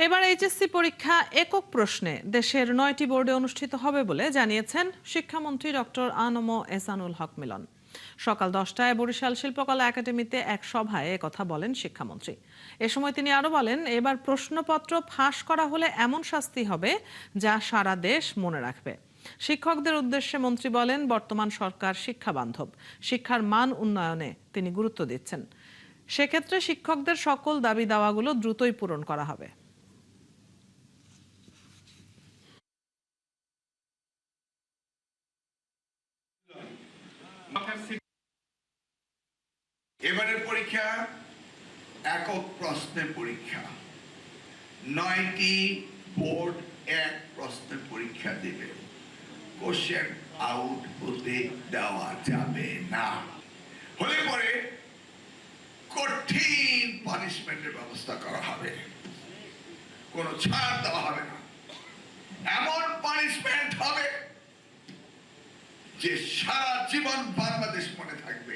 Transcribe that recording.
এবার এইচএসসি পরীক্ষা একক প্রশ্নে দেশের 9টি বোর্ডে অনুষ্ঠিত হবে বলে জানিয়েছেন শিক্ষামন্ত্রী ডক্টর আনম এহসানুল হক মিলন। সকাল 10টায় বরিশাল শিল্পকলা একাডেমিতে এক সভায় একথা বলেন শিক্ষামন্ত্রী। এ সময় তিনি আরো বলেন, এবার প্রশ্নপত্র ফাঁস করা হলে এমন শাস্তি হবে যা সারা দেশ মনে রাখবে। শিক্ষকদের উদ্দেশ্যে মন্ত্রী বলেন, বর্তমান সরকার শিক্ষা বান্ধব, শিক্ষার মান উন্নয়নে তিনি গুরুত্ব দিচ্ছেন। সেক্ষেত্রে শিক্ষকদের সকল দাবি দাওয়াগুলো দ্রুতই পূরণ করা হবে। এবারের পরীক্ষা একক প্রশ্নের পরীক্ষা। 9টি বোর্ড এক প্রশ্নের পরীক্ষা দেবে। কোশ্চেন আউট হতে দেওয়া যাবে না। হলে পরে কঠিন পানিশমেন্টের ব্যবস্থা করা হবে, কোনো ছাড় দেওয়া হবে না। এমন পানিশমেন্ট হবে যে সারা জীবন বাংলাদেশ মনে থাকবে।